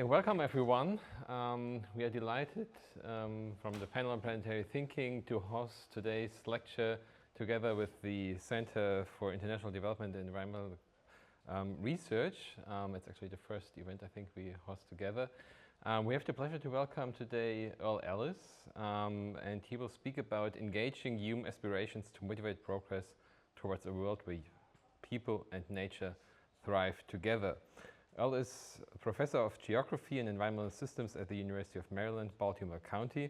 Welcome everyone. We are delighted from the panel on Planetary Thinking to host today's lecture together with the Center for International Development and Environmental Research. It's actually the first event I think we host together. We have the pleasure to welcome today Erle Ellis, and he will speak about engaging human aspirations to motivate progress towards a world where people and nature thrive together. Erle is a professor of geography and environmental systems at the University of Maryland, Baltimore County.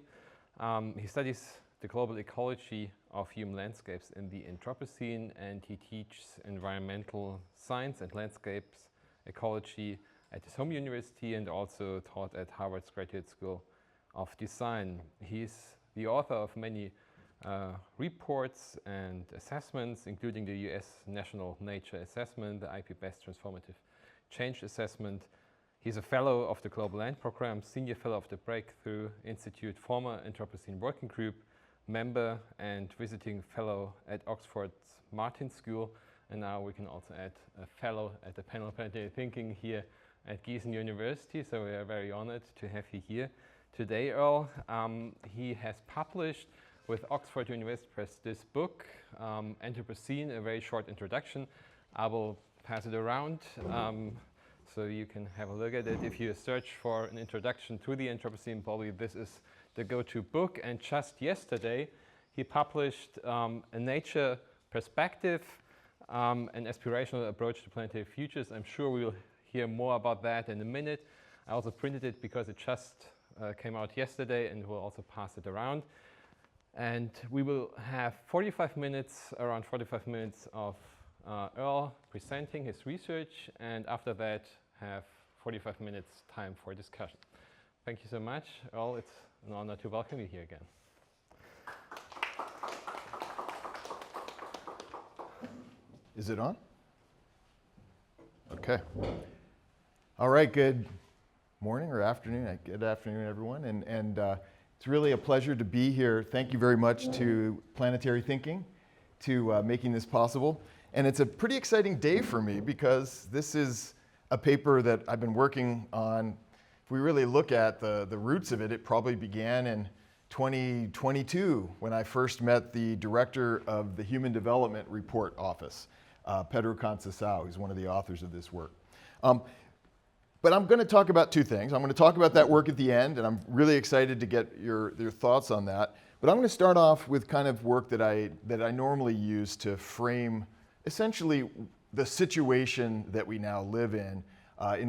He studies the global ecology of human landscapes in the Anthropocene, and he teaches environmental science and landscapes ecology at his home university and also taught at Harvard's Graduate School of Design. He's the author of many reports and assessments, including the US National Nature Assessment, the IP Best Transformative Change Assessment. He's a fellow of the Global Land Program, senior fellow of the Breakthrough Institute, former Anthropocene Working Group member, and visiting fellow at Oxford's Martin School. And now we can also add a fellow at the panel Planetary Thinking here at Giessen University. So we are very honored to have you here today, Erle. He has published with Oxford University Press this book, Anthropocene, a very short introduction. I will pass it around so you can have a look at it. If you search for an introduction to the Anthropocene, probably this is the go-to book. And just yesterday, he published a nature perspective, an aspirational approach to planetary futures. I'm sure we'll hear more about that in a minute. I also printed it because it just came out yesterday, and we'll also pass it around. And we will have around 45 minutes of Erle presenting his research, and after that have 45 minutes time for discussion. Thank you so much, Erle. It's an honor to welcome you here again. Is it on? Okay. All right, good morning or afternoon. Good afternoon, everyone. And it's really a pleasure to be here. Thank you very much to Planetary Thinking to making this possible. And it's a pretty exciting day for me because this is a paper that I've been working on. If we really look at the roots of it, it probably began in 2022 when I first met the director of the Human Development Report office, Pedro Conceição, who's one of the authors of this work. But I'm going to talk about two things. I'm going to talk about that work at the end, and I'm really excited to get your thoughts on that. But I'm going to start off with kind of work that I normally use to frame essentially the situation that we now live in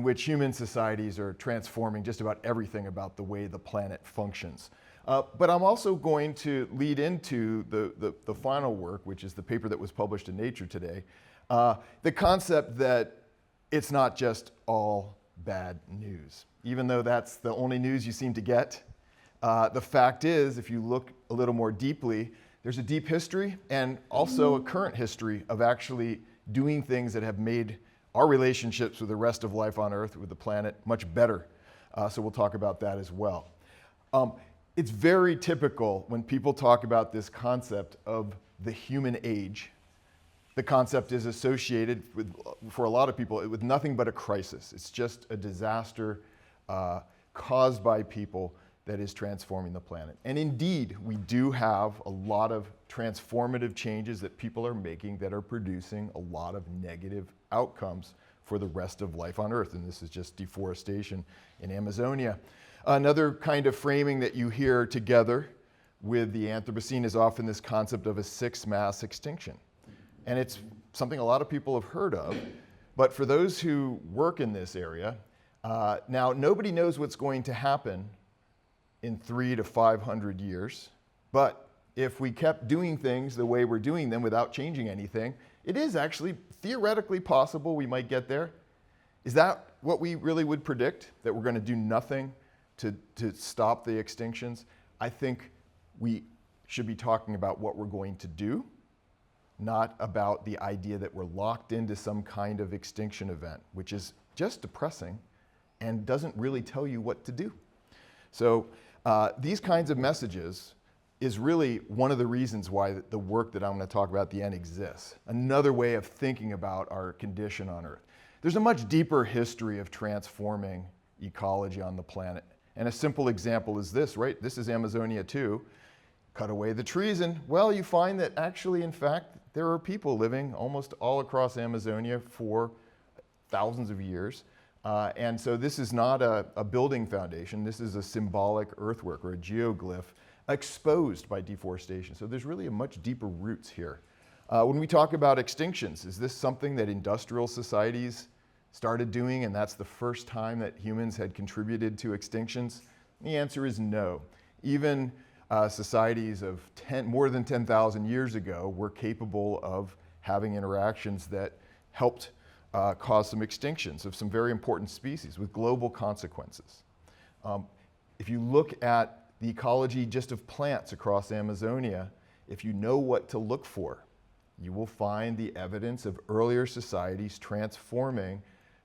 which human societies are transforming just about everything about the way the planet functions. But I'm also going to lead into the final work, which is the paper that was published in Nature today, the concept that it's not just all bad news. Even though that's the only news you seem to get, the fact is, if you look a little more deeply, there's a deep history and also a current history of actually doing things that have made our relationships with the rest of life on Earth, with the planet, much better. So we'll talk about that as well. It's very typical when people talk about this concept of the human age. The concept is associated with, for a lot of people, with nothing but a crisis. It's just a disaster caused by people that is transforming the planet. And indeed, we do have a lot of transformative changes that people are making that are producing a lot of negative outcomes for the rest of life on Earth. And this is just deforestation in Amazonia. Another kind of framing that you hear together with the Anthropocene is often this concept of a sixth mass extinction. And it's something a lot of people have heard of, but for those who work in this area, now nobody knows what's going to happen in 300 to 500 years, but if we kept doing things the way we're doing them without changing anything, it is actually theoretically possible we might get there. Is that what we really would predict, that we're going to do nothing to stop the extinctions? I think we should be talking about what we're going to do, not about the idea that we're locked into some kind of extinction event, which is just depressing and doesn't really tell you what to do. So these kinds of messages is really one of the reasons why the work that I'm going to talk about at the end exists. Another way of thinking about our condition on Earth. There's a much deeper history of transforming ecology on the planet. And a simple example is this, right? This is Amazonia too. Cut away the trees and, well, you find that actually, in fact, there are people living almost all across Amazonia for thousands of years. And so this is not a building foundation. This is a symbolic earthwork or a geoglyph exposed by deforestation. So there's really a much deeper roots here. When we talk about extinctions, is this something that industrial societies started doing and that's the first time that humans had contributed to extinctions? The answer is no. Even societies of more than 10,000 years ago were capable of having interactions that helped cause some extinctions of some very important species with global consequences. If you look at the ecology just of plants across Amazonia, if you know what to look for, you will find the evidence of earlier societies transforming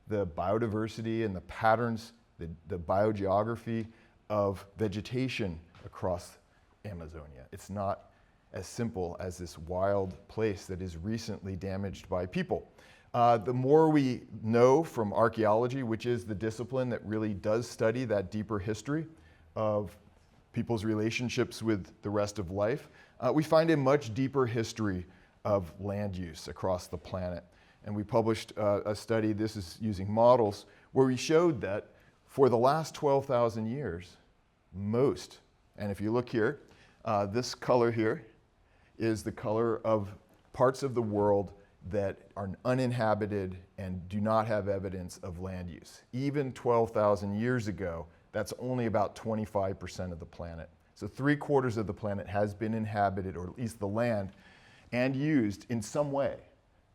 the biodiversity and the patterns, the biogeography of vegetation across Amazonia. It's not as simple as this wild place that is recently damaged by people. The more we know from archaeology, which is the discipline that really does study that deeper history of people's relationships with the rest of life, we find a much deeper history of land use across the planet. And we published a study, this is using models, where we showed that for the last 12,000 years, most, and if you look here, this color here is the color of parts of the world that are uninhabited and do not have evidence of land use. Even 12,000 years ago, that's only about 25% of the planet. So 3/4 of the planet has been inhabited, or at least the land, and used in some way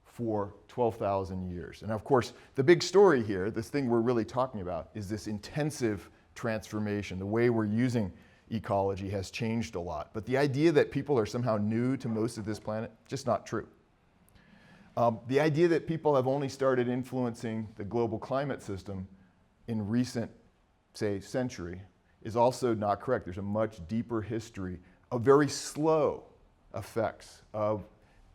for 12,000 years. And of course, the big story here, this thing we're really talking about, is this intensive transformation. The way we're using ecology has changed a lot. But the idea that people are somehow new to most of this planet, just not true. The idea that people have only started influencing the global climate system in recent, say, century is also not correct. There's a much deeper history of very slow effects of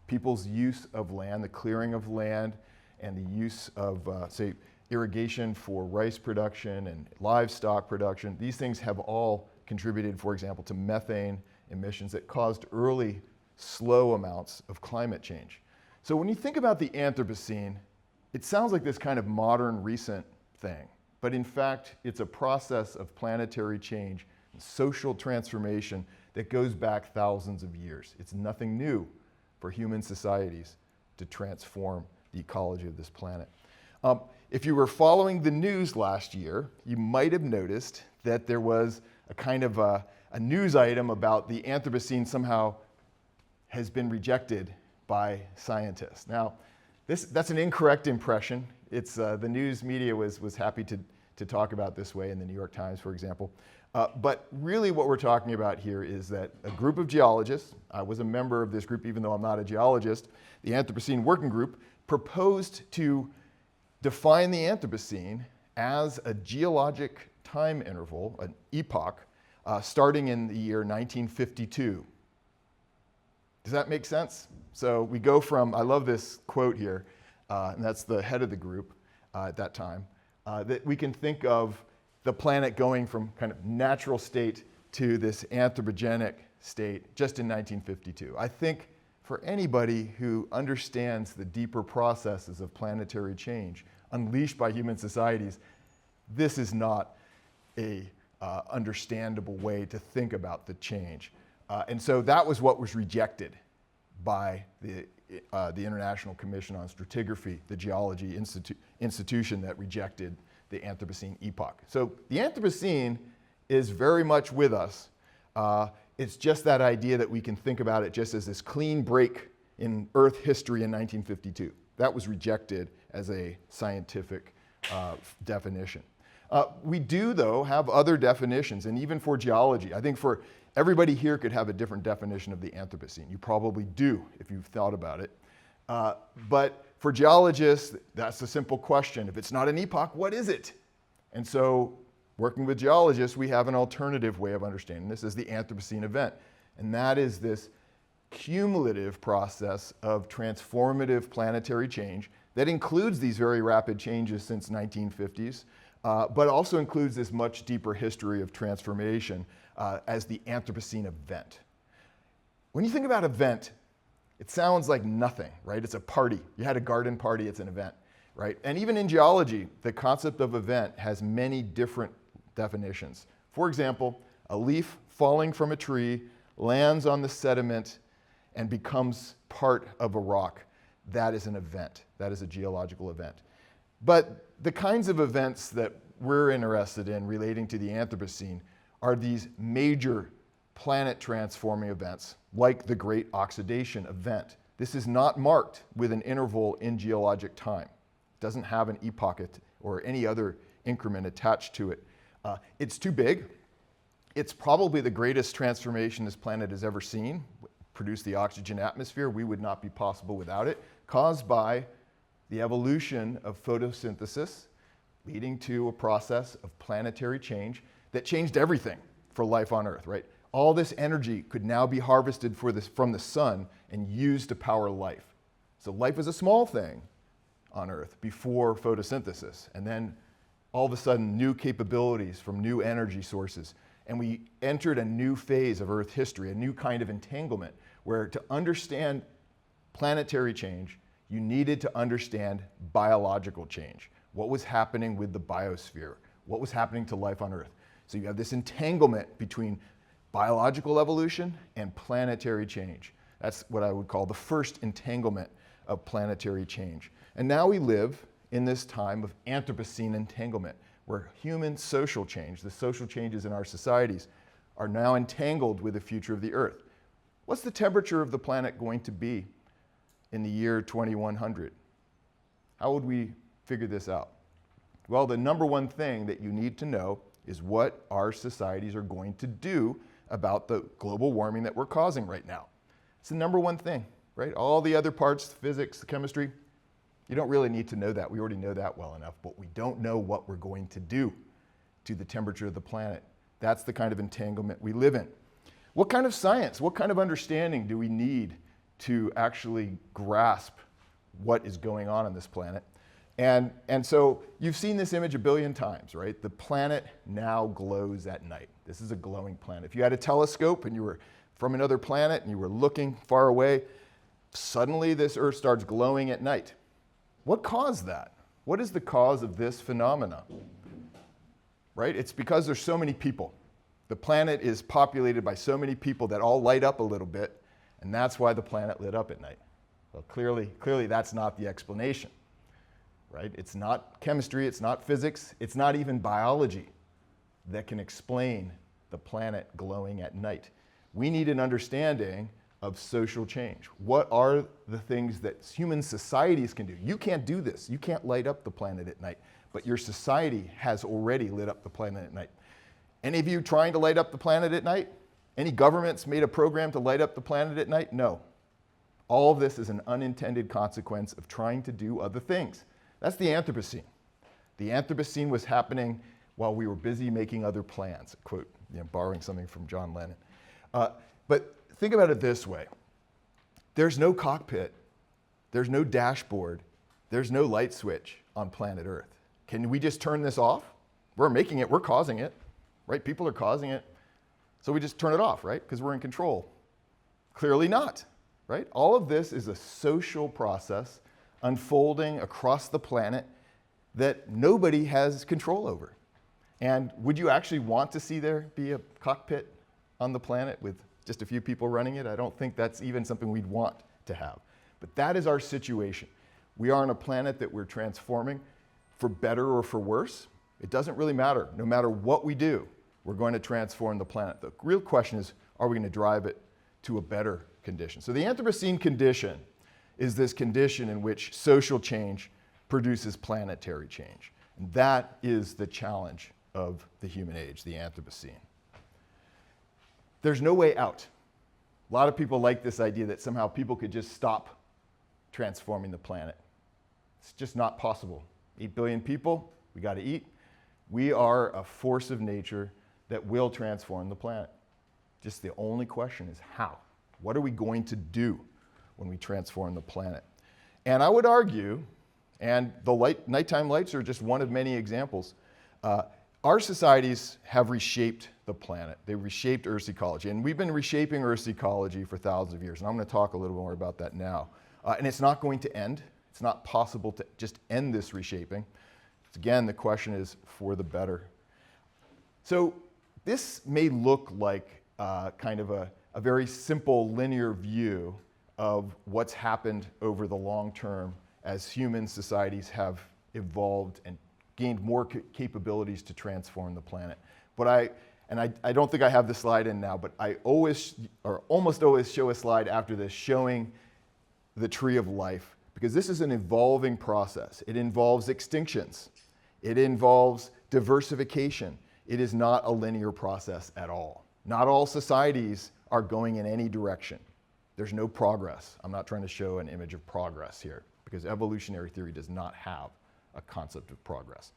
people's use of land, the clearing of land, and the use of, say, irrigation for rice production and livestock production. These things have all contributed, for example, to methane emissions that caused early, slow amounts of climate change. So when you think about the Anthropocene, it sounds like this kind of modern, recent thing. But in fact, it's a process of planetary change and social transformation that goes back thousands of years. It's nothing new for human societies to transform the ecology of this planet. If you were following the news last year, you might have noticed that there was a kind of a news item about the Anthropocene somehow has been rejected by scientists. Now, that's an incorrect impression. It's, the news media was happy to talk about this way in the New York Times, for example. But really what we're talking about here is that a group of geologists, I was a member of this group even though I'm not a geologist, the Anthropocene Working Group proposed to define the Anthropocene as a geologic time interval, an epoch, starting in the year 1952. Does that make sense? So we go from, I love this quote here, and that's the head of the group at that time, that we can think of the planet going from kind of natural state to this anthropogenic state just in 1952. I think for anybody who understands the deeper processes of planetary change unleashed by human societies, this is not a understandable way to think about the change. And so that was what was rejected by the International Commission on Stratigraphy, the geology institution that rejected the Anthropocene epoch. So the Anthropocene is very much with us. It's just that idea that we can think about it just as this clean break in Earth history in 1952. That was rejected as a scientific definition. We do, though, have other definitions, and even for geology. I think for everybody here could have a different definition of the Anthropocene. You probably do if you've thought about it. But for geologists, that's a simple question. If it's not an epoch, what is it? And so working with geologists, we have an alternative way of understanding this as the Anthropocene event. And that is this cumulative process of transformative planetary change that includes these very rapid changes since 1950s, but also includes this much deeper history of transformation as the Anthropocene event. When you think about event, it sounds like nothing, right? It's a party. You had a garden party, it's an event, right? And even in geology, the concept of event has many different definitions. For example, a leaf falling from a tree lands on the sediment and becomes part of a rock. That is an event. That is a geological event. But the kinds of events that we're interested in relating to the Anthropocene are these major planet transforming events, like the Great Oxidation Event. This is not marked with an interval in geologic time. It doesn't have an epoch or any other increment attached to it. It's too big. It's probably the greatest transformation this planet has ever seen. Produce the oxygen atmosphere. We would not be possible without it, caused by the evolution of photosynthesis, leading to a process of planetary change that changed everything for life on Earth, right? All this energy could now be harvested from the sun and used to power life. So life was a small thing on Earth before photosynthesis. And then all of a sudden, new capabilities from new energy sources. And we entered a new phase of Earth history, a new kind of entanglement, where to understand planetary change, you needed to understand biological change. What was happening with the biosphere? What was happening to life on Earth? So you have this entanglement between biological evolution and planetary change. That's what I would call the first entanglement of planetary change. And now we live in this time of Anthropocene entanglement, where human social change, the social changes in our societies, are now entangled with the future of the Earth. What's the temperature of the planet going to be in the year 2100? How would we figure this out? Well, the number one thing that you need to know is what our societies are going to do about the global warming that we're causing right now. It's the number one thing, right? All the other parts, the physics, the chemistry, you don't really need to know that. We already know that well enough, but we don't know what we're going to do to the temperature of the planet. That's the kind of entanglement we live in. What kind of science, what kind of understanding do we need to actually grasp what is going on this planet? And so you've seen this image a billion times, right? The planet now glows at night. This is a glowing planet. If you had a telescope and you were from another planet and you were looking far away, suddenly this Earth starts glowing at night. What caused that? What is the cause of this phenomena? Right? It's because there's so many people. The planet is populated by so many people that all light up a little bit, and that's why the planet lit up at night. Well, clearly that's not the explanation. Right? It's not chemistry, it's not physics, it's not even biology that can explain the planet glowing at night. We need an understanding of social change. What are the things that human societies can do? You can't do this. You can't light up the planet at night, but your society has already lit up the planet at night. Any of you trying to light up the planet at night? Any governments made a program to light up the planet at night? No. All of this is an unintended consequence of trying to do other things. That's the Anthropocene. The Anthropocene was happening while we were busy making other plans, quote, borrowing something from John Lennon. But think about it this way. There's no cockpit, there's no dashboard, there's no light switch on planet Earth. Can we just turn this off? We're making it, we're causing it, right? People are causing it. So we just turn it off, right? Because we're in control. Clearly not, right? All of this is a social process unfolding across the planet that nobody has control over. And would you actually want to see there be a cockpit on the planet with just a few people running it? I don't think that's even something we'd want to have. But that is our situation. We are on a planet that we're transforming for better or for worse. It doesn't really matter. No matter what we do, we're going to transform the planet. The real question is, are we going to drive it to a better condition? So the Anthropocene condition is this condition in which social change produces planetary change. And that is the challenge of the human age, the Anthropocene. There's no way out. A lot of people like this idea that somehow people could just stop transforming the planet. It's just not possible. 8 billion people, we got to eat. We are a force of nature that will transform the planet. Just the only question is how? What are we going to do when we transform the planet? And I would argue, and the nighttime lights are just one of many examples, Our societies have reshaped the planet. They reshaped Earth's ecology. And we've been reshaping Earth's ecology for thousands of years. And I'm going to talk a little more about that now. And it's not going to end. It's not possible to just end this reshaping. Again, the question is for the better. So this may look like kind of a very simple linear view of what's happened over the long term as human societies have evolved and gained more capabilities to transform the planet. But I don't think I have the slide in now, but I always, or almost always, show a slide after this showing the tree of life, because this is an evolving process. It involves extinctions. It involves diversification. It is not a linear process at all. Not all societies are going in any direction. There's no progress. I'm not trying to show an image of progress here, because evolutionary theory does not have a concept of progress.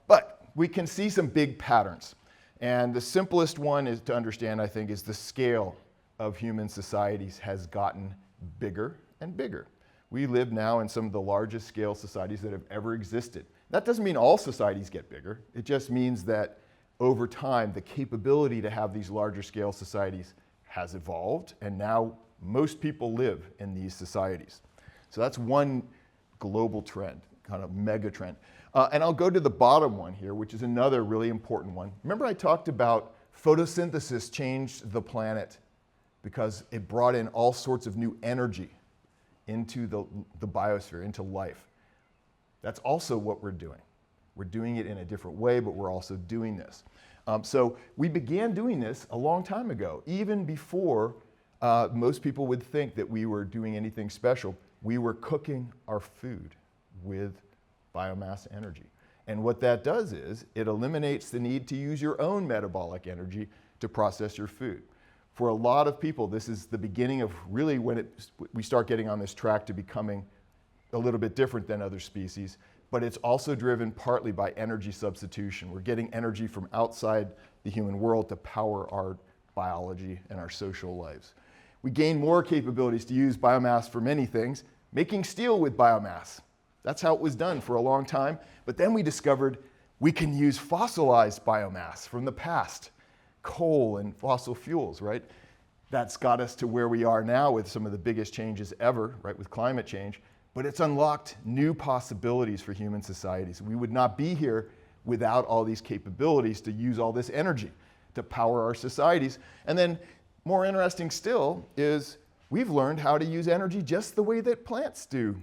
But we can see some big patterns. And the simplest one is to understand, I think, is the scale of human societies has gotten bigger and bigger. We live now in some of the largest scale societies that have ever existed. That doesn't mean all societies get bigger. It just means that over time, the capability to have these larger scale societies has evolved, and now most people live in these societies. So that's one global trend, kind of mega trend. And I'll go to the bottom one here, which is another really important one. Remember I talked about photosynthesis changed the planet because it brought in all sorts of new energy into the biosphere, into life. That's also what we're doing. We're doing it in a different way, but we're also doing this. So we began doing this a long time ago, even before most people would think that we were doing anything special. We were cooking our food with biomass energy. And what that does is it eliminates the need to use your own metabolic energy to process your food. For a lot of people, this is the beginning of really when we start getting on this track to becoming a little bit different than other species, but it's also driven partly by energy substitution. We're getting energy from outside the human world to power our biology and our social lives. We gain more capabilities to use biomass for many things, making steel with biomass. That's how it was done for a long time. But then we discovered we can use fossilized biomass from the past, coal and fossil fuels, right? That's got us to where we are now with some of the biggest changes ever, right, with climate change. But it's unlocked new possibilities for human societies. We would not be here without all these capabilities to use all this energy to power our societies. And then more interesting still is we've learned how to use energy just the way that plants do.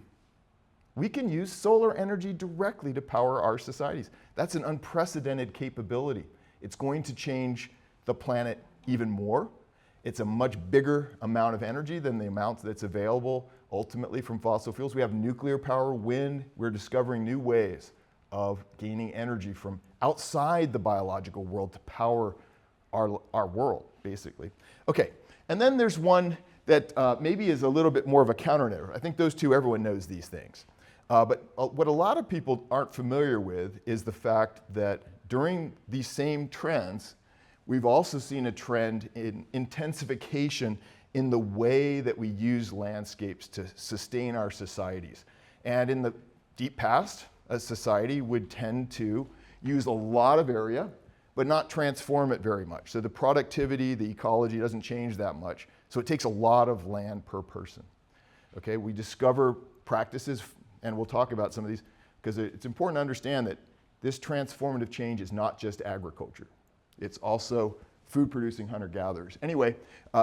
We can use solar energy directly to power our societies. That's an unprecedented capability. It's going to change the planet even more. It's a much bigger amount of energy than the amount that's available ultimately from fossil fuels. We have nuclear power, wind. We're discovering new ways of gaining energy from outside the biological world to power our world, basically. Okay, and then there's one that maybe is a little bit more of a counter-narrative. I think those two, everyone knows these things. But what a lot of people aren't familiar with is the fact that during these same trends, we've also seen a trend in intensification in the way that we use landscapes to sustain our societies. And in the deep past, a society would tend to use a lot of area, but not transform it very much. So the productivity, the ecology doesn't change that much. So it takes a lot of land per person. Okay, we discover practices, and we'll talk about some of these, because it's important to understand that this transformative change is not just agriculture. It's also food-producing hunter-gatherers. Anyway,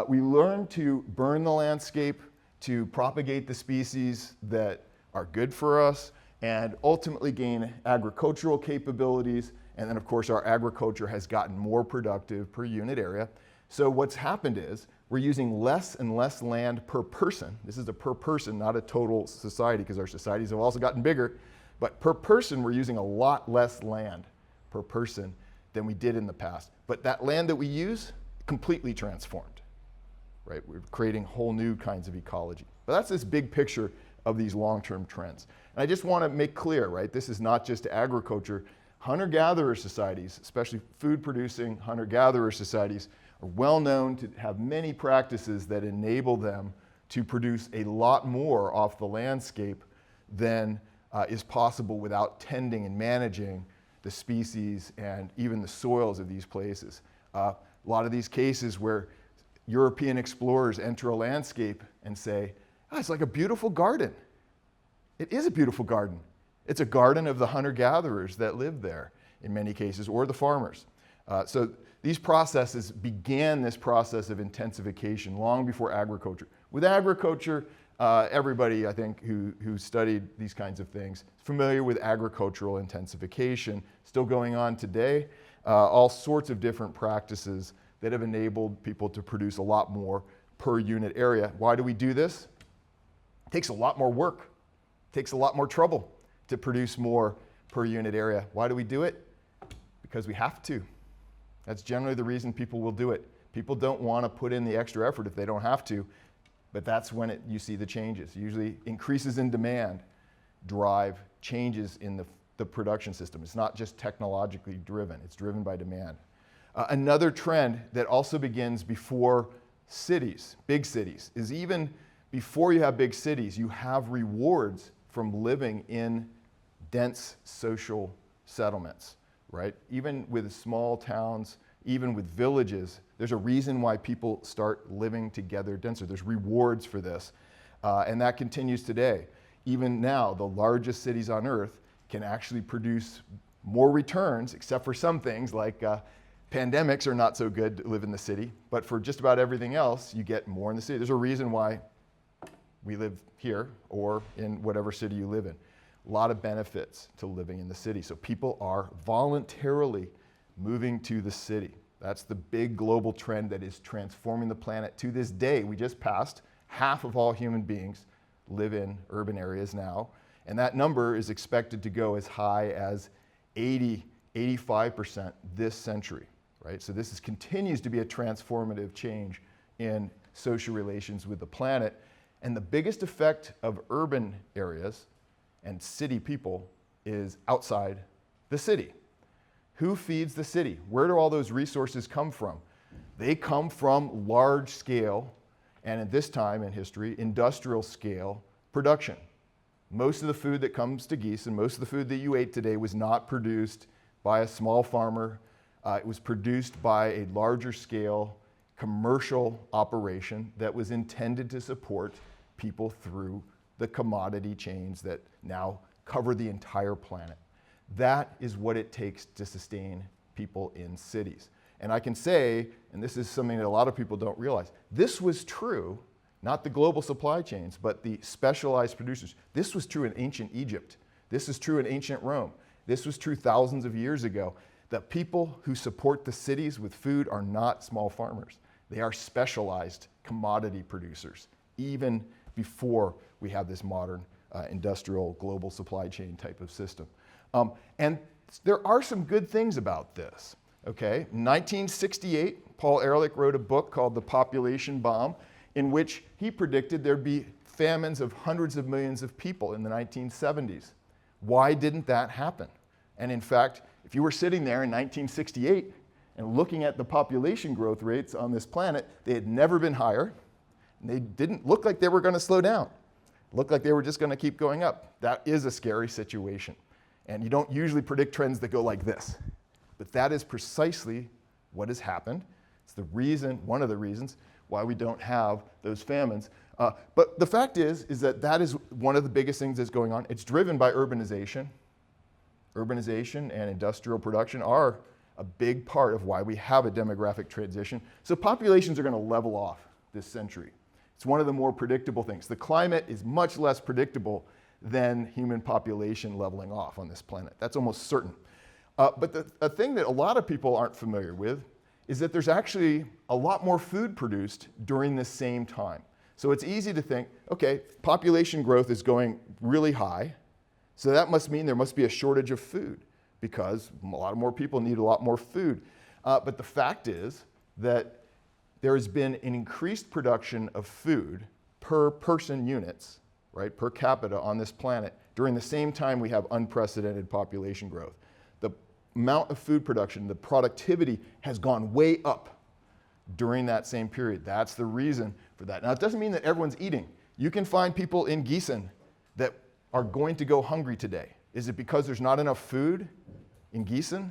we learn to burn the landscape, to propagate the species that are good for us, and ultimately gain agricultural capabilities. And then, of course, our agriculture has gotten more productive per unit area. So what's happened is we're using less and less land per person. This is a per person, not a total society, because our societies have also gotten bigger. But per person, we're using a lot less land per person than we did in the past. But that land that we use, completely transformed, right? We're creating whole new kinds of ecology. But that's this big picture of these long-term trends. And I just want to make clear, right? This is not just agriculture. Hunter-gatherer societies, especially food-producing hunter-gatherer societies, are well known to have many practices that enable them to produce a lot more off the landscape than is possible without tending and managing the species and even the soils of these places. A lot of these cases where European explorers enter a landscape and say, oh, it's like a beautiful garden. It is a beautiful garden. It's a garden of the hunter-gatherers that live there in many cases, or the farmers. So these processes began this process of intensification long before agriculture. With agriculture, everybody, I think, who studied these kinds of things is familiar with agricultural intensification, still going on today. All sorts of different practices that have enabled people to produce a lot more per unit area. Why do we do this? It takes a lot more work. It takes a lot more trouble to produce more per unit area. Why do we do it? Because we have to. That's generally the reason people will do it. People don't want to put in the extra effort if they don't have to, but that's when you see the changes. Usually increases in demand drive changes in the production system. It's not just technologically driven, it's driven by demand. Another trend that also begins before cities, big cities, is even before you have big cities, you have rewards from living in dense social settlements, right? Even with small towns, even with villages, there's a reason why people start living together denser. There's rewards for this, and that continues today. Even now, the largest cities on Earth can actually produce more returns, except for some things like pandemics are not so good to live in the city, but for just about everything else, you get more in the city. There's a reason why we live here or in whatever city you live in. A lot of benefits to living in the city. So people are voluntarily moving to the city. That's the big global trend that is transforming the planet to this day. We just passed half of all human beings live in urban areas now, and that number is expected to go as high as 85% this century, right? So this continues to be a transformative change in social relations with the planet. And the biggest effect of urban areas and city people is outside the city. Who feeds the city? Where do all those resources come from? They come from large scale, and at this time in history, industrial scale production. Most of the food that comes to Giessen, most of the food that you ate today was not produced by a small farmer. It was produced by a larger scale commercial operation that was intended to support people through the commodity chains that now cover the entire planet. That is what it takes to sustain people in cities. And I can say, and this is something that a lot of people don't realize, this was true, not the global supply chains, but the specialized producers. This was true in ancient Egypt. This is true in ancient Rome. This was true thousands of years ago. The people who support the cities with food are not small farmers. They are specialized commodity producers, even before we have this modern industrial global supply chain type of system. And there are some good things about this, okay? In 1968, Paul Erle wrote a book called The Population Bomb, in which he predicted there'd be famines of hundreds of millions of people in the 1970s. Why didn't that happen? And in fact, if you were sitting there in 1968 and looking at the population growth rates on this planet, they had never been higher. And they didn't look like they were going to slow down. It looked like they were just going to keep going up. That is a scary situation. And you don't usually predict trends that go like this. But that is precisely what has happened. It's the reason, one of the reasons, why we don't have those famines. But the fact is that is one of the biggest things that's going on. It's driven by urbanization. Urbanization and industrial production are a big part of why we have a demographic transition. So populations are going to level off this century. It's one of the more predictable things. The climate is much less predictable than human population leveling off on this planet. That's almost certain. But a thing that a lot of people aren't familiar with is that there's actually a lot more food produced during this same time. So it's easy to think, okay, population growth is going really high, so that must mean there must be a shortage of food because a lot more people need a lot more food. But the fact is that there has been an increased production of food per person units, right, per capita on this planet during the same time we have unprecedented population growth. The amount of food production, the productivity has gone way up during that same period. That's the reason for that. Now, it doesn't mean that everyone's eating. You can find people in Giessen that are going to go hungry today. Is it because there's not enough food? In Giessen,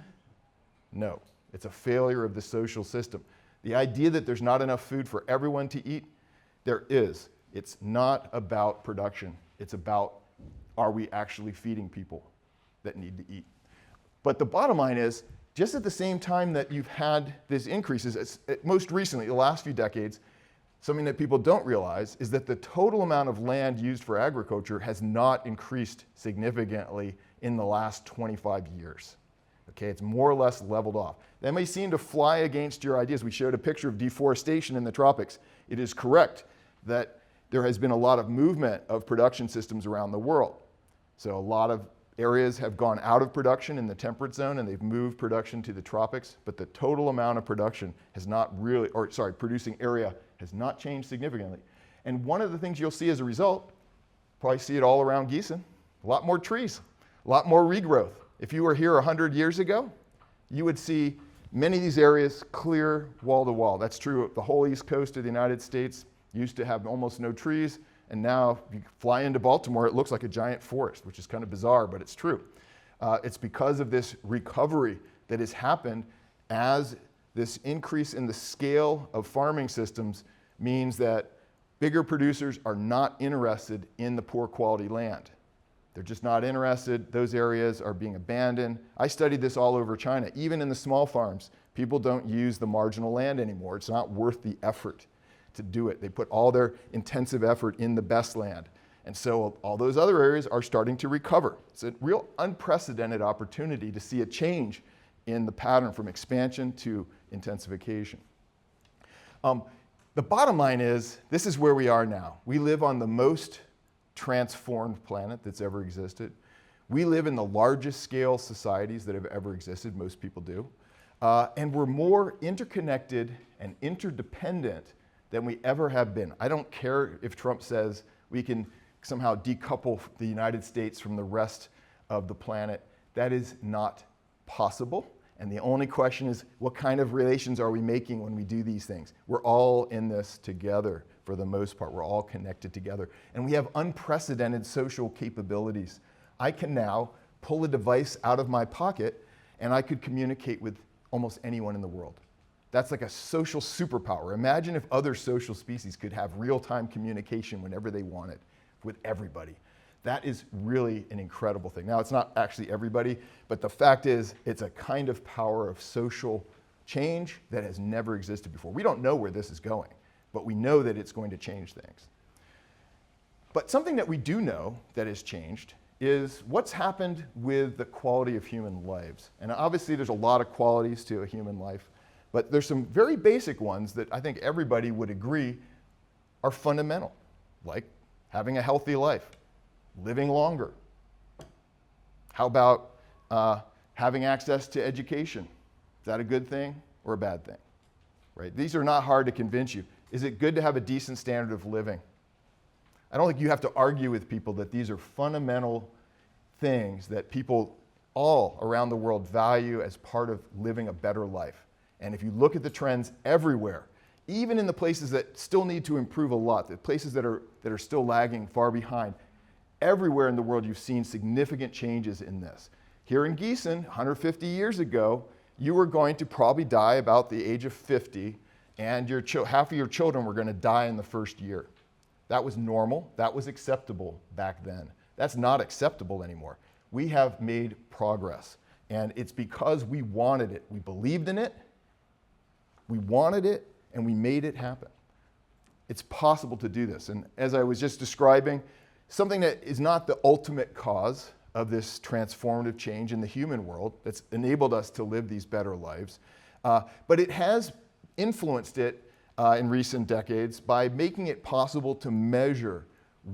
no. It's a failure of the social system. The idea that there's not enough food for everyone to eat, there is. It's not about production. It's about, are we actually feeding people that need to eat? But the bottom line is, just at the same time that you've had these increases, most recently, the last few decades, something that people don't realize is that the total amount of land used for agriculture has not increased significantly in the last 25 years. Okay, it's more or less leveled off. That may seem to fly against your ideas. We showed a picture of deforestation in the tropics. It is correct that there has been a lot of movement of production systems around the world. So a lot of areas have gone out of production in the temperate zone and they've moved production to the tropics, but the total amount of production has not really, producing area has not changed significantly. And one of the things you'll see as a result, probably see it all around Giessen, a lot more trees, a lot more regrowth. If you were here 100 years ago, you would see many of these areas clear wall to wall. That's true of the whole east coast of the United States. Used to have almost no trees, and now if you fly into Baltimore, it looks like a giant forest, which is kind of bizarre, but it's true. It's because of this recovery that has happened as this increase in the scale of farming systems means that bigger producers are not interested in the poor quality land. They're just not interested. Those areas are being abandoned. I studied this all over China. Even in the small farms, people don't use the marginal land anymore. It's not worth the effort to do it. They put all their intensive effort in the best land. And so all those other areas are starting to recover. It's a real unprecedented opportunity to see a change in the pattern from expansion to intensification. The bottom line is, this is where we are now. We live on the most transformed planet that's ever existed. We live in the largest scale societies that have ever existed, most people do. And we're more interconnected and interdependent than we ever have been. I don't care if Trump says we can somehow decouple the United States from the rest of the planet. That is not possible. And the only question is, what kind of relations are we making when we do these things? We're all in this together for the most part. We're all connected together. And we have unprecedented social capabilities. I can now pull a device out of my pocket and I could communicate with almost anyone in the world. That's like a social superpower. Imagine if other social species could have real-time communication whenever they wanted with everybody. That is really an incredible thing. Now, it's not actually everybody, but the fact is, it's a kind of power of social change that has never existed before. We don't know where this is going, but we know that it's going to change things. But something that we do know that has changed is what's happened with the quality of human lives. And obviously, there's a lot of qualities to a human life, but there's some very basic ones that I think everybody would agree are fundamental, like having a healthy life, living longer. How about having access to education? Is that a good thing or a bad thing? Right? These are not hard to convince you. Is it good to have a decent standard of living? I don't think you have to argue with people that these are fundamental things that people all around the world value as part of living a better life. And if you look at the trends everywhere, even in the places that still need to improve a lot, the places that are still lagging far behind, everywhere in the world you've seen significant changes in this. Here in Giessen, 150 years ago, you were going to probably die about the age of 50, and half of your children were going to die in the first year. That was normal. That was acceptable back then. That's not acceptable anymore. We have made progress, and it's because we wanted it. We believed in it, we wanted it, and we made it happen. It's possible to do this, and as I was just describing, something that is not the ultimate cause of this transformative change in the human world that's enabled us to live these better lives, but it has influenced it in recent decades by making it possible to measure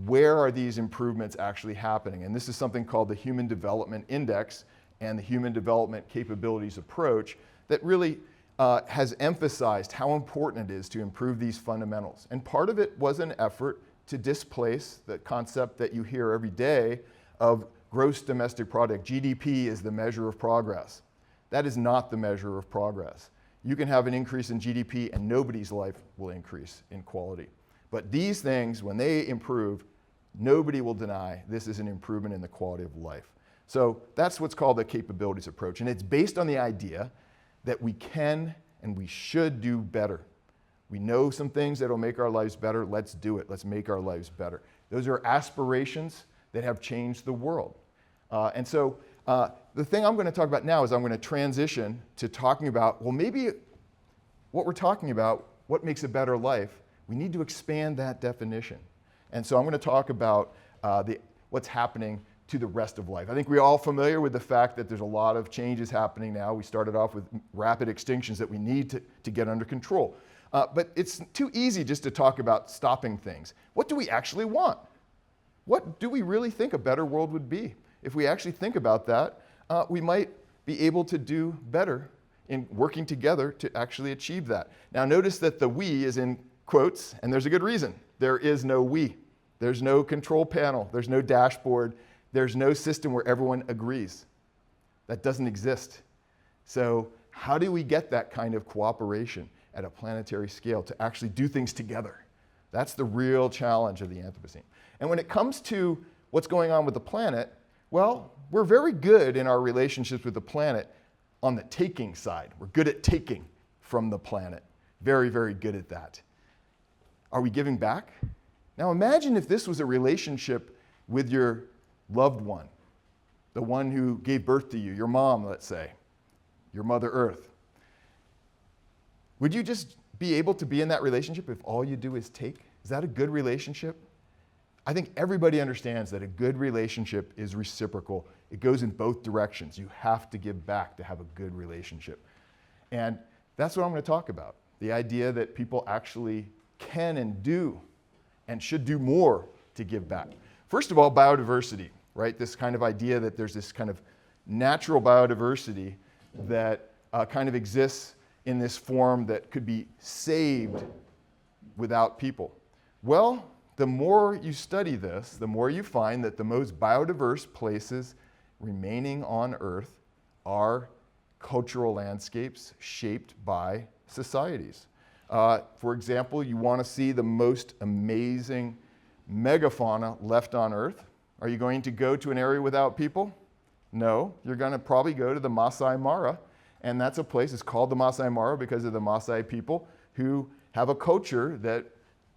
where are these improvements actually happening. And this is something called the Human Development Index and the Human Development Capabilities Approach that really has emphasized how important it is to improve these fundamentals. And part of it was an effort to displace the concept that you hear every day of gross domestic product. GDP is the measure of progress. That is not the measure of progress. You can have an increase in GDP and nobody's life will increase in quality. But these things, when they improve, nobody will deny this is an improvement in the quality of life. So that's what's called the capabilities approach. And it's based on the idea that we can and we should do better. We know some things that will make our lives better. Let's do it. Let's make our lives better. Those are aspirations that have changed the world. And so the thing I'm going to talk about now is I'm going to transition to talking about, well, maybe what we're talking about, what makes a better life, we need to expand that definition. And so I'm going to talk about what's happening to the rest of life. I think we're all familiar with the fact that there's a lot of changes happening now. We started off with rapid extinctions that we need to get under control. But it's too easy just to talk about stopping things. What do we actually want? What do we really think a better world would be? If we actually think about that, we might be able to do better in working together to actually achieve that. Now notice that the we is in quotes, and there's a good reason. There is no we. There's no control panel. There's no dashboard. There's no system where everyone agrees. That doesn't exist. So how do we get that kind of cooperation at a planetary scale to actually do things together? That's the real challenge of the Anthropocene. And when it comes to what's going on with the planet, well, we're very good in our relationships with the planet on the taking side. We're good at taking from the planet. Very, very good at that. Are we giving back? Now imagine if this was a relationship with your loved one, the one who gave birth to you, your mom, let's say, your Mother Earth. Would you just be able to be in that relationship if all you do is take? Is that a good relationship? I think everybody understands that a good relationship is reciprocal. It goes in both directions. You have to give back to have a good relationship. And that's what I'm going to talk about. The idea that people actually can and do and should do more to give back. First of all, biodiversity, right? This kind of idea that there's this kind of natural biodiversity that kind of exists in this form that could be saved without people. Well, the more you study this, the more you find that the most biodiverse places remaining on Earth are cultural landscapes shaped by societies. For example, you want to see the most amazing megafauna left on Earth. Are you going to go to an area without people? No, you're going to probably go to the Masai Mara, and that's a place, it's called the Masai Mara because of the Masai people who have a culture that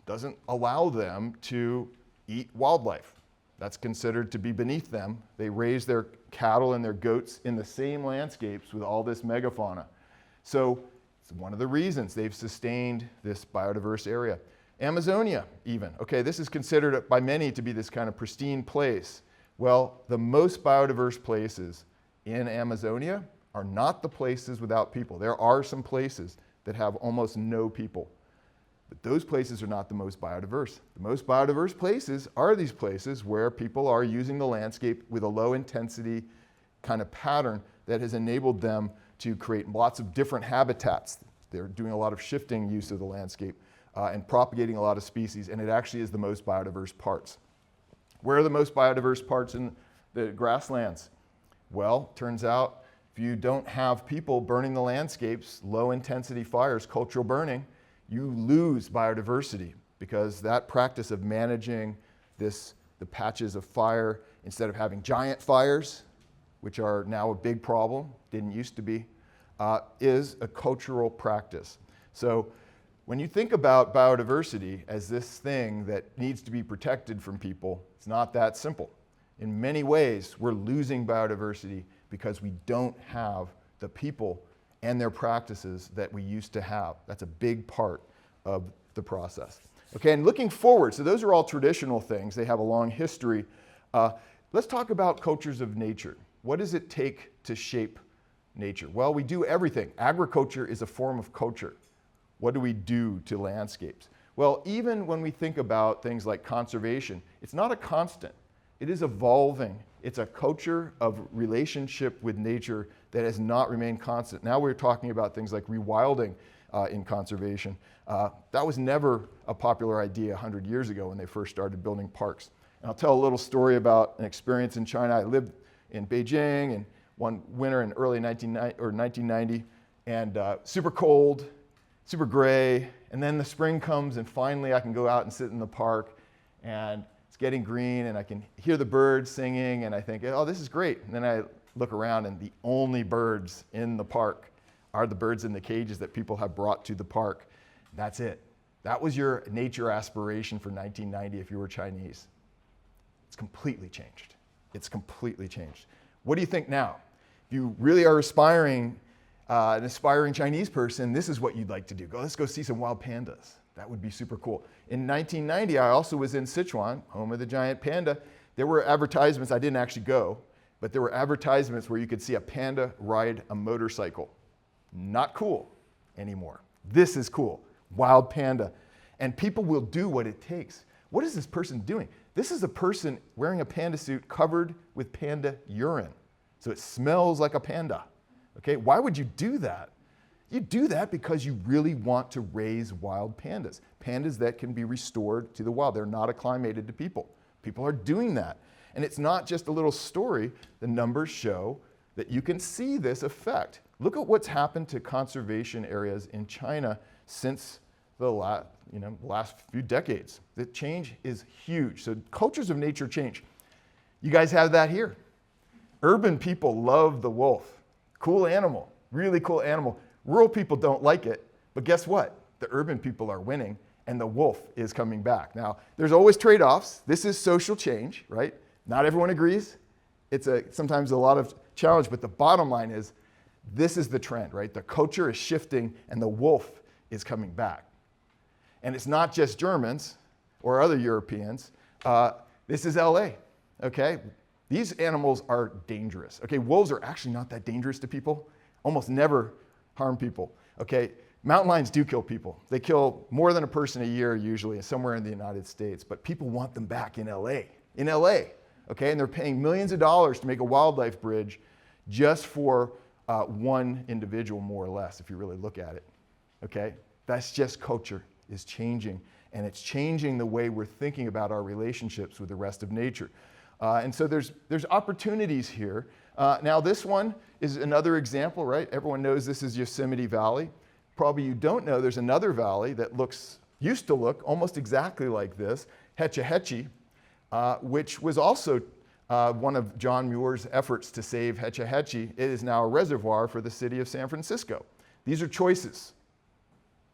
doesn't allow them to eat wildlife. That's considered to be beneath them. They raise their cattle and their goats in the same landscapes with all this megafauna. So it's one of the reasons they've sustained this biodiverse area. Amazonia, even. Okay, this is considered by many to be this kind of pristine place. Well, the most biodiverse places in Amazonia are not the places without people. There are some places that have almost no people. But those places are not the most biodiverse. The most biodiverse places are these places where people are using the landscape with a low intensity kind of pattern that has enabled them to create lots of different habitats. They're doing a lot of shifting use of the landscape and propagating a lot of species, and it actually is the most biodiverse parts. Where are the most biodiverse parts in the grasslands? Well, turns out if you don't have people burning the landscapes, low intensity fires, cultural burning, you lose biodiversity because that practice of managing the patches of fire, instead of having giant fires, which are now a big problem, didn't used to be, is a cultural practice. So when you think about biodiversity as this thing that needs to be protected from people, it's not that simple. In many ways, we're losing biodiversity because we don't have the people and their practices that we used to have. That's a big part of the process. Okay, and looking forward, so those are all traditional things. They have a long history. Let's talk about cultures of nature. What does it take to shape nature? Well, we do everything. Agriculture is a form of culture. What do we do to landscapes? Well, even when we think about things like conservation, it's not a constant. It is evolving. It's a culture of relationship with nature that has not remained constant. Now we're talking about things like rewilding in conservation. That was never a popular idea 100 years ago when they first started building parks. And I'll tell a little story about an experience in China. I lived in Beijing and one winter in early 1990, and super cold, super gray, and then the spring comes and finally I can go out and sit in the park, and it's it's getting green, and I can hear the birds singing, and I think, oh, this is great. And then I look around, and the only birds in the park are the birds in the cages that people have brought to the park. That's it. That was your nature aspiration for 1990 if you were Chinese. It's completely changed. It's completely changed. What do you think now? If you really are an aspiring Chinese person, this is what you'd like to do. Let's go see some wild pandas. That would be super cool. In 1990, I also was in Sichuan, home of the giant panda. There were advertisements, I didn't actually go, but there were advertisements where you could see a panda ride a motorcycle. Not cool anymore. This is cool. Wild panda. And people will do what it takes. What is this person doing? This is a person wearing a panda suit covered with panda urine. So it smells like a panda. Okay, why would you do that? You do that because you really want to raise wild pandas. Pandas that can be restored to the wild. They're not acclimated to people. People are doing that. And it's not just a little story. The numbers show that you can see this effect. Look at what's happened to conservation areas in China since the last few decades. The change is huge. So cultures of nature change. You guys have that here. Urban people love the wolf. Cool animal, really cool animal. Rural people don't like it, but guess what? The urban people are winning, and the wolf is coming back. Now, there's always trade-offs. This is social change, right? Not everyone agrees. It's sometimes a lot of challenge, but the bottom line is this is the trend, right? The culture is shifting, and the wolf is coming back. And it's not just Germans or other Europeans. This is LA, okay? These animals are dangerous. Okay, wolves are actually not that dangerous to people, almost never harm people. Okay, mountain lions do kill people. They kill more than a person a year usually, somewhere in the United States, but people want them back in LA. In LA, okay, and they're paying millions of dollars to make a wildlife bridge just for one individual, more or less, if you really look at it. Okay, that's just culture is changing, and it's changing the way we're thinking about our relationships with the rest of nature. And so there's opportunities here. Now this one is another example, right? Everyone knows this is Yosemite Valley. Probably you don't know there's another valley that used to look almost exactly like this, Hetchy Hetchy, which was also one of John Muir's efforts to save Hetchy Hetchy. It is now a reservoir for the city of San Francisco. These are choices.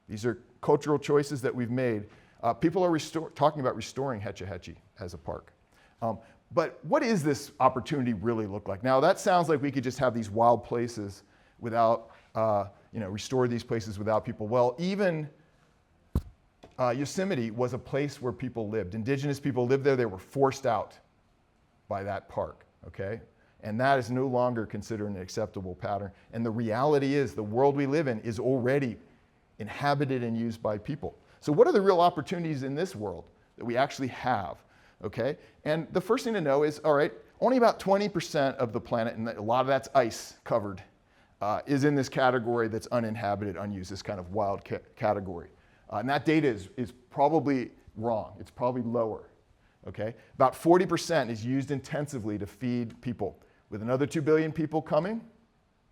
These are cultural choices that we've made. People are talking about restoring Hetchy Hetchy as a park. But what does this opportunity really look like? Now that sounds like we could just have these wild places without, restore these places without people. Well, even Yosemite was a place where people lived. Indigenous people lived there. They were forced out by that park, okay? And that is no longer considered an acceptable pattern. And the reality is the world we live in is already inhabited and used by people. So what are the real opportunities in this world that we actually have? Okay, and the first thing to know is, all right, only about 20% of the planet, and a lot of that's ice covered, is in this category that's uninhabited, unused, this kind of wild category. And that data is probably wrong. It's probably lower, okay? About 40% is used intensively to feed people. With another 2 billion people coming,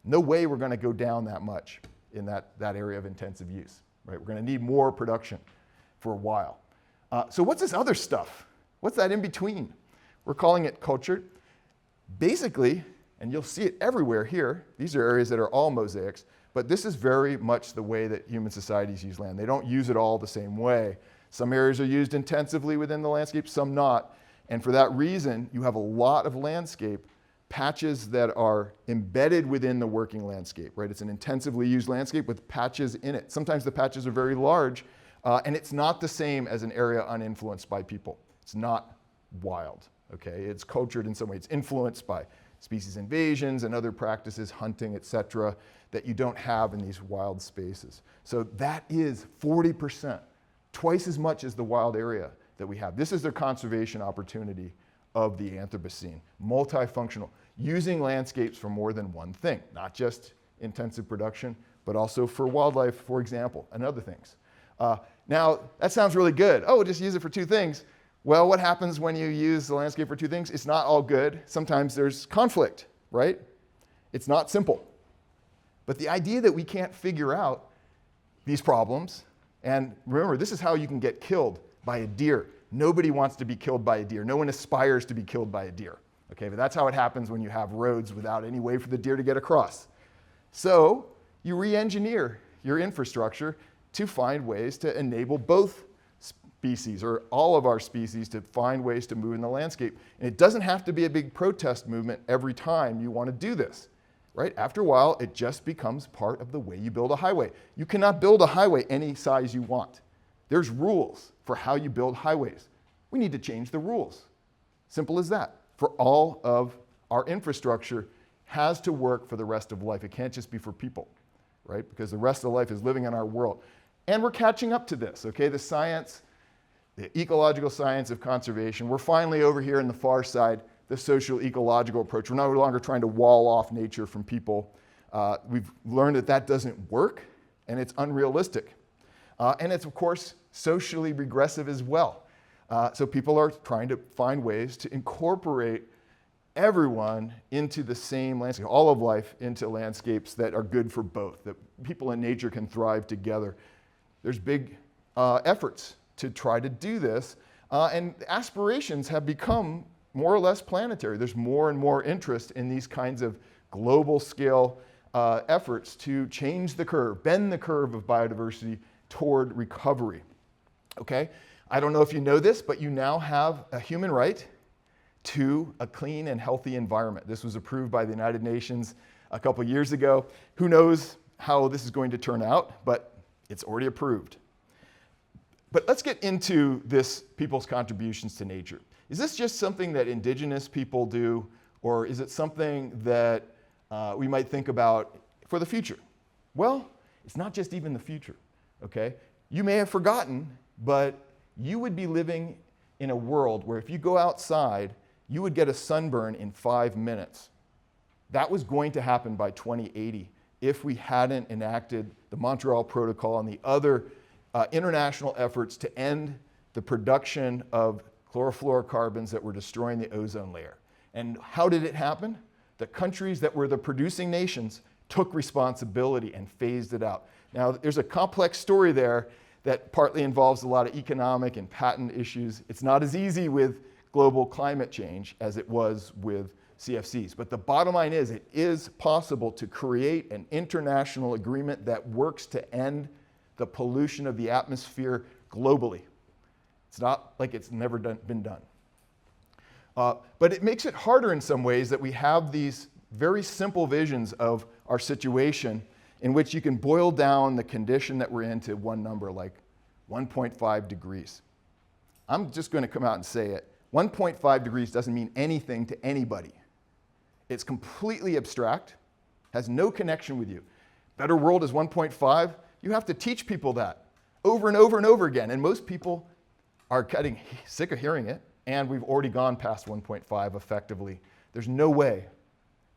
no way we're gonna go down that much in that area of intensive use, right? We're gonna need more production for a while. So what's this other stuff? What's that in between? We're calling it culture. Basically, and you'll see it everywhere here, these are areas that are all mosaics, but this is very much the way that human societies use land. They don't use it all the same way. Some areas are used intensively within the landscape, some not. And for that reason, you have a lot of landscape patches that are embedded within the working landscape, right? It's an intensively used landscape with patches in it. Sometimes the patches are very large, and it's not the same as an area uninfluenced by people. It's not wild, okay? It's cultured in some way. It's influenced by species invasions and other practices, hunting, et cetera, that you don't have in these wild spaces. So that is 40%, twice as much as the wild area that we have. This is the conservation opportunity of the Anthropocene, multifunctional, using landscapes for more than one thing, not just intensive production, but also for wildlife, for example, and other things. Now, that sounds really good. Oh, we'll just use it for two things. Well, what happens when you use the landscape for two things? It's not all good. Sometimes there's conflict, right? It's not simple. But the idea that we can't figure out these problems, and remember, this is how you can get killed by a deer. Nobody wants to be killed by a deer. No one aspires to be killed by a deer. Okay, but that's how it happens when you have roads without any way for the deer to get across. So you re-engineer your infrastructure to find ways to enable both species, or all of our species, to find ways to move in the landscape. And it doesn't have to be a big protest movement every time you want to do this, right? After a while, it just becomes part of the way you build a highway. You cannot build a highway any size you want. There's rules for how you build highways. We need to change the rules. Simple as that. For all of our infrastructure has to work for the rest of life. It can't just be for people, right? Because the rest of life is living in our world. And we're catching up to this, okay? The science, the ecological science of conservation, we're finally over here in the far side, the social ecological approach. We're no longer trying to wall off nature from people. We've learned that that doesn't work, and it's unrealistic. And it's, of course, socially regressive as well. So people are trying to find ways to incorporate everyone into the same landscape, all of life into landscapes that are good for both, that people and nature can thrive together. There's big efforts to try to do this, and aspirations have become more or less planetary. There's more and more interest in these kinds of global scale efforts to change the curve, bend the curve of biodiversity toward recovery. Okay? I don't know if you know this, but you now have a human right to a clean and healthy environment. This was approved by the United Nations a couple years ago. Who knows how this is going to turn out, but it's already approved. But let's get into this people's contributions to nature. Is this just something that indigenous people do, or is it something that we might think about for the future? Well, it's not just even the future, okay? You may have forgotten, but you would be living in a world where if you go outside, you would get a sunburn in 5 minutes. That was going to happen by 2080 if we hadn't enacted the Montreal Protocol and the other international efforts to end the production of chlorofluorocarbons that were destroying the ozone layer. And how did it happen? The countries that were the producing nations took responsibility and phased it out. Now, there's a complex story there that partly involves a lot of economic and patent issues. It's not as easy with global climate change as it was with CFCs. But the bottom line is, it is possible to create an international agreement that works to end the pollution of the atmosphere globally. It's not like it's never been done. But it makes it harder in some ways that we have these very simple visions of our situation in which you can boil down the condition that we're in to one number, like 1.5 degrees. I'm just going to come out and say it. 1.5 degrees doesn't mean anything to anybody. It's completely abstract, has no connection with you. Better world is 1.5. You have to teach people that over and over and over again. And most people are getting sick of hearing it, and we've already gone past 1.5 effectively. There's no way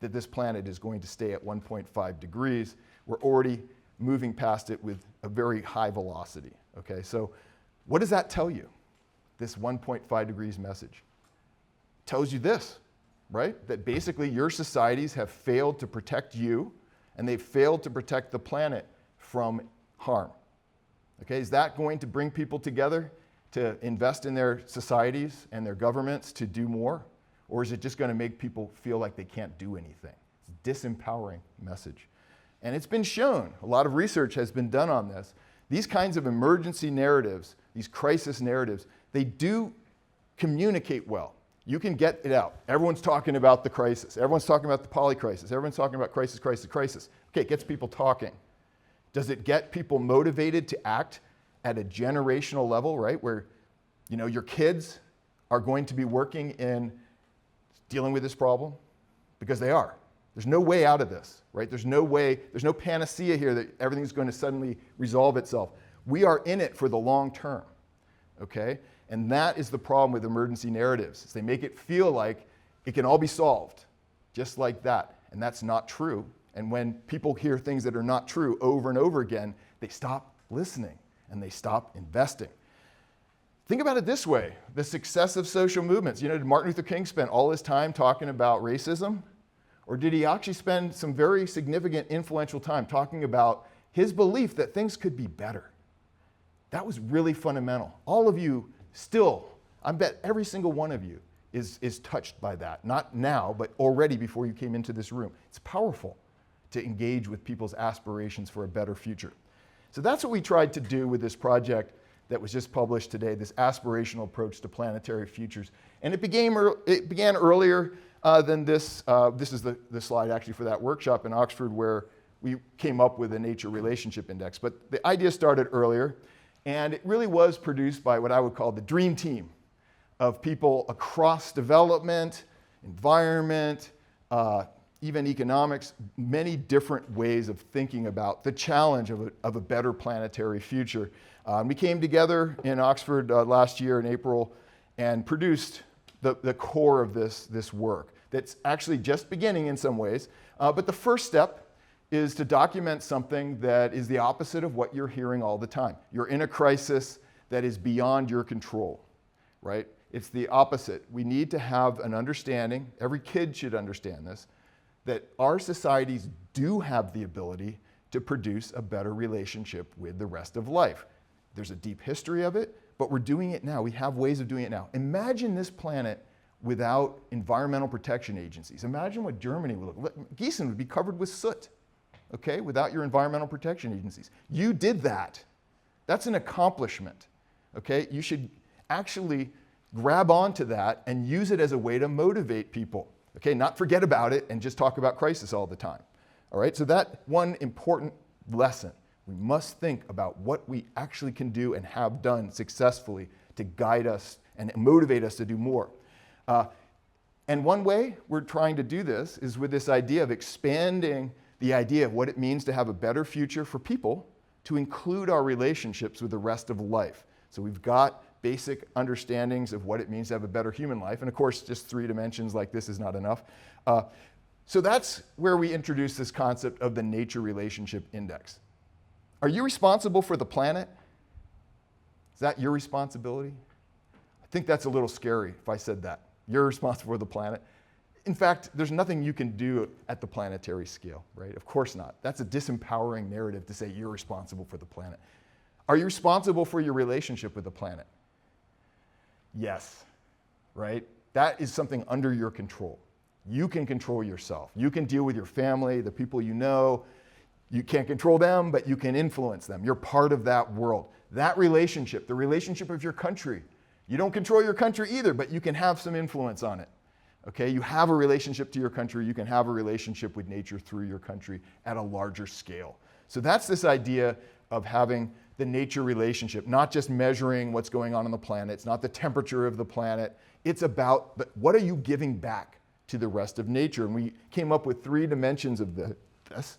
that this planet is going to stay at 1.5 degrees. We're already moving past it with a very high velocity. Okay, so what does that tell you, this 1.5 degrees message? It tells you this, right? That basically your societies have failed to protect you, and they've failed to protect the planet from harm. Okay, is that going to bring people together to invest in their societies and their governments to do more? Or is it just going to make people feel like they can't do anything? It's a disempowering message. And it's been shown, a lot of research has been done on this. These kinds of emergency narratives, these crisis narratives, they do communicate well. You can get it out. Everyone's talking about the crisis. Everyone's talking about the polycrisis. Everyone's talking about crisis, crisis, crisis. Okay, it gets people talking. Does it get people motivated to act at a generational level, right? Where, you know, your kids are going to be working in dealing with this problem? Because they are. There's no way out of this, right? There's no way, there's no panacea here that everything's going to suddenly resolve itself. We are in it for the long term, okay? And that is the problem with emergency narratives. Is they make it feel like it can all be solved, just like that. And that's not true. And when people hear things that are not true over and over again, they stop listening and they stop investing. Think about it this way, the success of social movements. You know, did Martin Luther King spend all his time talking about racism? Or did he actually spend some very significant, influential time talking about his belief that things could be better? That was really fundamental. All of you still I bet every single one of you is touched by that. Not now, but already before you came into this room. It's powerful to engage with people's aspirations for a better future. So that's what we tried to do with this project that was just published today, this aspirational approach to planetary futures. And it began earlier than this. This is the slide actually for that workshop in Oxford where we came up with a nature relationship index. But the idea started earlier, and it really was produced by what I would call the dream team of people across development, environment, even economics, many different ways of thinking about the challenge of a better planetary future. We came together in Oxford last year in April and produced the core of this work that's actually just beginning in some ways. But the first step is to document something that is the opposite of what you're hearing all the time. You're in a crisis that is beyond your control, right? It's the opposite. We need to have an understanding, every kid should understand this, that our societies do have the ability to produce a better relationship with the rest of life. There's a deep history of it, but we're doing it now. We have ways of doing it now. Imagine this planet without environmental protection agencies. Imagine what Germany would look like. Giessen would be covered with soot, okay, without your environmental protection agencies. You did that. That's an accomplishment, okay? You should actually grab onto that and use it as a way to motivate people, okay? Not forget about it and just talk about crisis all the time, all right? So that one important lesson. We must think about what we actually can do and have done successfully to guide us and motivate us to do more. And one way we're trying to do this is with this idea of expanding the idea of what it means to have a better future for people to include our relationships with the rest of life. So we've got basic understandings of what it means to have a better human life. And of course, just 3 dimensions like this is not enough. So that's where we introduce this concept of the nature relationship index. Are you responsible for the planet? Is that your responsibility? I think that's a little scary if I said that. You're responsible for the planet. In fact, there's nothing you can do at the planetary scale, right? Of course not. That's a disempowering narrative to say you're responsible for the planet. Are you responsible for your relationship with the planet? Yes, right? That is something under your control. You can control yourself. You can deal with your family, the people you know. You can't control them, but you can influence them. You're part of that world. That relationship, the relationship of your country. You don't control your country either, but you can have some influence on it. Okay, you have a relationship to your country. You can have a relationship with nature through your country at a larger scale. So that's this idea of having the nature relationship, not just measuring what's going on the planet. It's not the temperature of the planet. It's about what are you giving back to the rest of nature? And we came up with 3 dimensions of this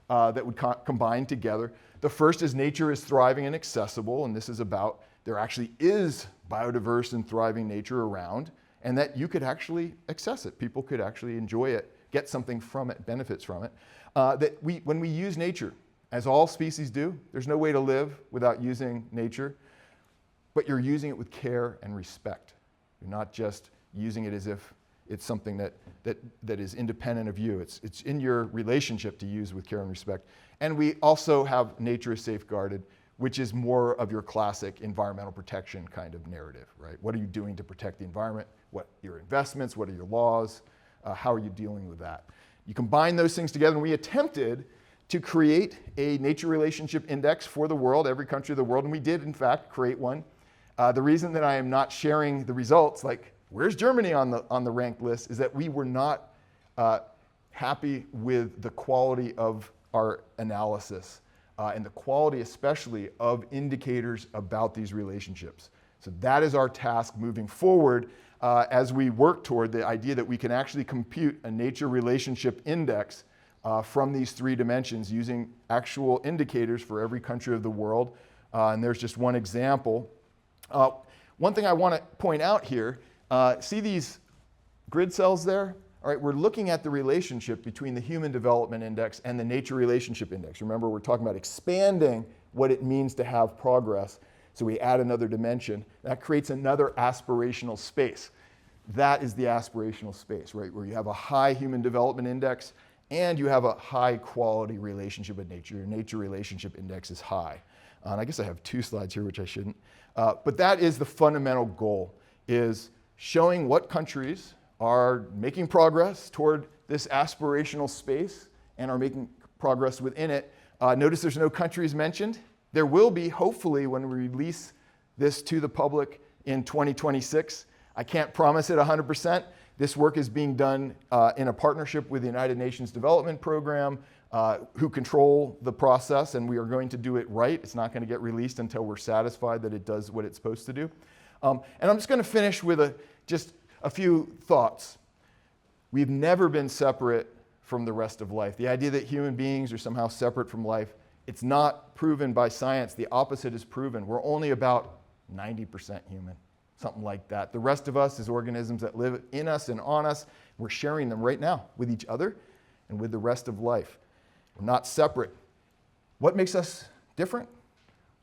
that would combine together. The first is nature is thriving and accessible, and this is about there actually is biodiverse and thriving nature around, and that you could actually access it. People could actually enjoy it, get something from it, benefits from it. When we use nature, as all species do, there's no way to live without using nature, but you're using it with care and respect. You're not just using it as if it's something that is independent of you. It's in your relationship to use with care and respect. And we also have nature is safeguarded, which is more of your classic environmental protection kind of narrative, right? What are you doing to protect the environment? What are your investments? What are your laws? How are you dealing with that? You combine those things together, and we attempted to create a nature relationship index for the world, every country of the world, and we did, in fact, create one. The reason that I am not sharing the results, like where's Germany on the ranked list, is that we were not happy with the quality of our analysis and the quality especially of indicators about these relationships. So that is our task moving forward as we work toward the idea that we can actually compute a nature relationship index from these 3 dimensions using actual indicators for every country of the world. And there's just one example. One thing I want to point out here, see these grid cells there? All right, we're looking at the relationship between the Human Development Index and the Nature Relationship Index. Remember, we're talking about expanding what it means to have progress. So we add another dimension. That creates another aspirational space. That is the aspirational space, right, where you have a high Human Development Index and you have a high quality relationship with nature. Your Nature Relationship Index is high. And I guess I have 2 slides here, which I shouldn't. But that is the fundamental goal. is showing what countries are making progress toward this aspirational space and are making progress within it. Notice there's no countries mentioned. There will be, hopefully, when we release this to the public in 2026. I can't promise it 100%. This work is being done in a partnership with the United Nations Development Program, who control the process, and we are going to do it right. It's not going to get released until we're satisfied that it does what it's supposed to do. And I'm just going to finish with just a few thoughts. We've never been separate from the rest of life. The idea that human beings are somehow separate from life, it's not proven by science. The opposite is proven. We're only about 90% human, something like that. The rest of us is organisms that live in us and on us. We're sharing them right now with each other and with the rest of life. We're not separate. What makes us different?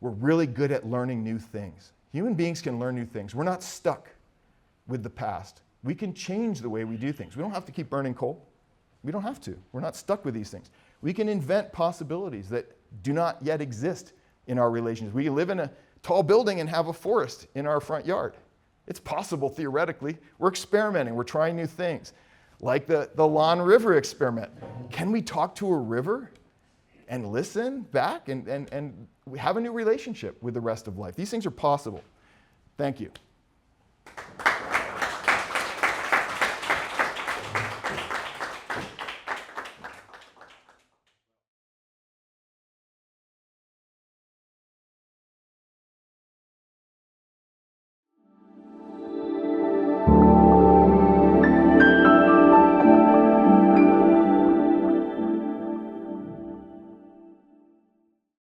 We're really good at learning new things. Human beings can learn new things. We're not stuck with the past. We can change the way we do things. We don't have to keep burning coal. We don't have to. We're not stuck with these things. We can invent possibilities that do not yet exist in our relations. We can live in a tall building and have a forest in our front yard. It's possible theoretically. We're experimenting. We're trying new things. Like the Lahn River experiment. Can we talk to a river and listen back and have a new relationship with the rest of life? These things are possible. Thank you.